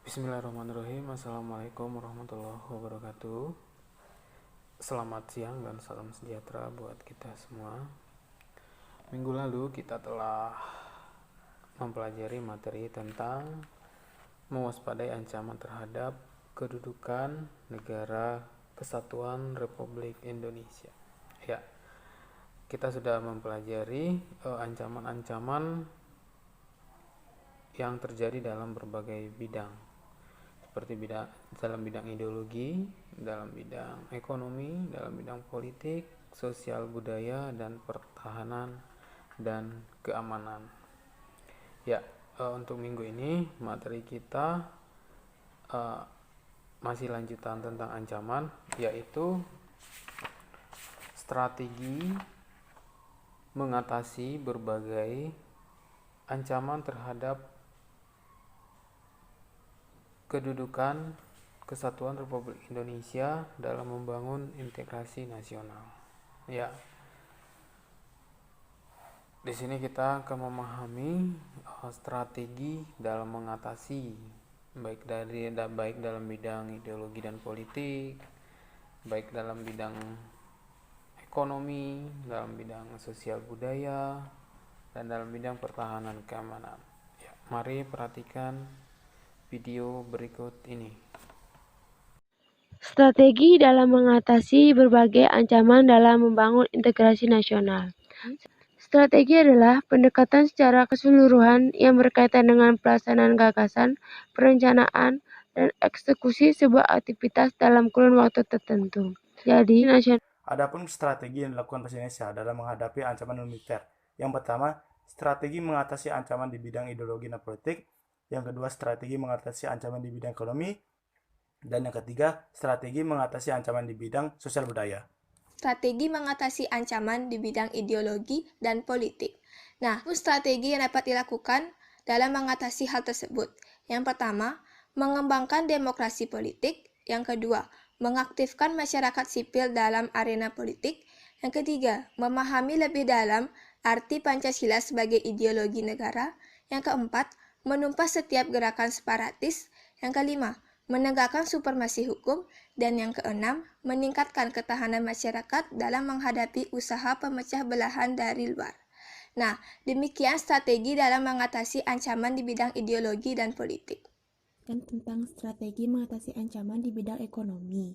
Bismillahirrahmanirrahim. Assalamualaikum warahmatullahi wabarakatuh. Selamat siang dan salam sejahtera buat kita semua. Minggu lalu kita telah mempelajari materi tentang mewaspadai ancaman terhadap kedudukan negara kesatuan Republik Indonesia. Ya, kita sudah mempelajari ancaman-ancaman yang terjadi dalam berbagai bidang, seperti dalam bidang ideologi, dalam bidang ekonomi, dalam bidang politik, sosial budaya, dan pertahanan dan keamanan. Ya, untuk minggu ini materi kita masih lanjutan tentang ancaman, yaitu strategi mengatasi berbagai ancaman terhadap kedudukan kesatuan Republik Indonesia dalam membangun integrasi nasional. Ya, di sini kita akan memahami strategi dalam mengatasi baik dalam bidang ideologi dan politik, baik dalam bidang ekonomi, dalam bidang sosial budaya, dan dalam bidang pertahanan keamanan. Ya, mari perhatikan video berikut ini. Strategi dalam mengatasi berbagai ancaman dalam membangun integrasi nasional. Strategi adalah pendekatan secara keseluruhan yang berkaitan dengan pelaksanaan gagasan, perencanaan, dan eksekusi sebuah aktivitas dalam kurun waktu tertentu. Jadi, Adapun strategi yang dilakukan Presiden Indonesia dalam menghadapi ancaman militer. Yang pertama, strategi mengatasi ancaman di bidang ideologi dan politik. Yang kedua, strategi mengatasi ancaman di bidang ekonomi. Dan yang ketiga, strategi mengatasi ancaman di bidang sosial budaya. Strategi mengatasi ancaman di bidang ideologi dan politik. Nah, strategi yang dapat dilakukan dalam mengatasi hal tersebut. Yang pertama, mengembangkan demokrasi politik. Yang kedua, mengaktifkan masyarakat sipil dalam arena politik. Yang ketiga, memahami lebih dalam arti Pancasila sebagai ideologi negara. Yang keempat, menumpas setiap gerakan separatis. Yang kelima, menegakkan supremasi hukum. Dan yang keenam, meningkatkan ketahanan masyarakat dalam menghadapi usaha pemecah belahan dari luar. Nah, demikian strategi dalam mengatasi ancaman di bidang ideologi dan politik. Tentang strategi mengatasi ancaman di bidang ekonomi.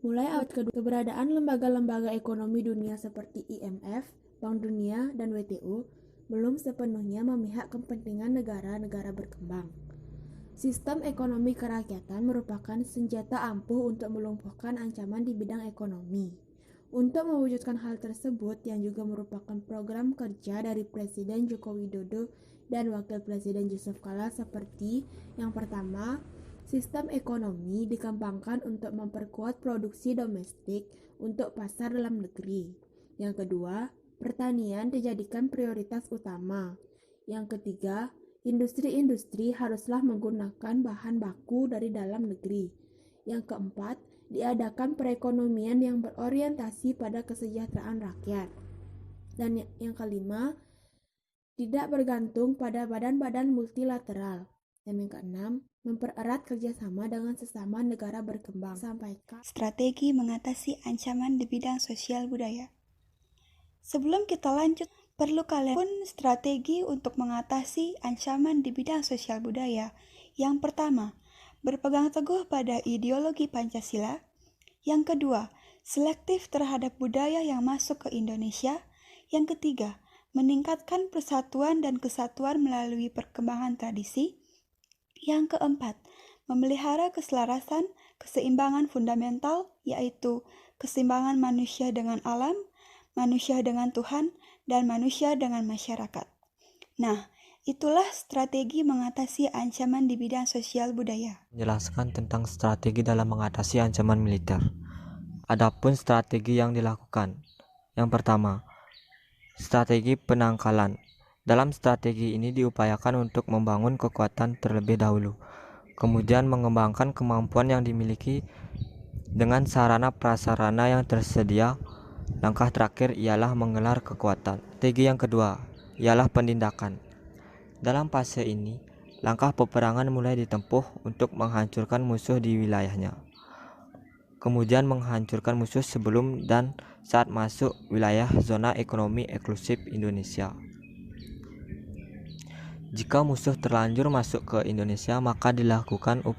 Mulai abad kedua, keberadaan lembaga-lembaga ekonomi dunia seperti IMF, Bank Dunia, dan WTO belum sepenuhnya memihak kepentingan negara-negara berkembang. Sistem ekonomi kerakyatan merupakan senjata ampuh untuk melumpuhkan ancaman di bidang ekonomi. Untuk mewujudkan hal tersebut, yang juga merupakan program kerja dari Presiden Joko Widodo dan Wakil Presiden Yusuf Kala seperti yang pertama, sistem ekonomi dikembangkan untuk memperkuat produksi domestik untuk pasar dalam negeri. Yang kedua, pertanian dijadikan prioritas utama. Yang ketiga, industri-industri haruslah menggunakan bahan baku dari dalam negeri. Yang keempat, diadakan perekonomian yang berorientasi pada kesejahteraan rakyat. Dan yang kelima, tidak bergantung pada badan-badan multilateral. Dan yang keenam, mempererat kerjasama dengan sesama negara berkembang. Sampaikan strategi mengatasi ancaman di bidang sosial budaya. Sebelum kita lanjut, perlu kalian pun strategi untuk mengatasi ancaman di bidang sosial budaya. Yang pertama, berpegang teguh pada ideologi Pancasila. Yang kedua, selektif terhadap budaya yang masuk ke Indonesia. Yang ketiga, meningkatkan persatuan dan kesatuan melalui perkembangan tradisi. Yang keempat, memelihara keselarasan, keseimbangan fundamental, yaitu keseimbangan manusia dengan alam, manusia dengan Tuhan, dan manusia dengan masyarakat. Nah, itulah strategi mengatasi ancaman di bidang sosial budaya. Menjelaskan tentang strategi dalam mengatasi ancaman militer. Adapun strategi yang dilakukan. Yang pertama, strategi penangkalan. Dalam strategi ini diupayakan untuk membangun kekuatan terlebih dahulu, kemudian mengembangkan kemampuan yang dimiliki dengan sarana prasarana yang tersedia. Langkah terakhir ialah menggelar kekuatan. Strategi yang kedua ialah penindakan. Dalam fase ini, langkah peperangan mulai ditempuh untuk menghancurkan musuh di wilayahnya. Kemudian menghancurkan musuh sebelum dan saat masuk wilayah zona ekonomi eksklusif Indonesia. Jika musuh terlanjur masuk ke Indonesia, maka dilakukan upaya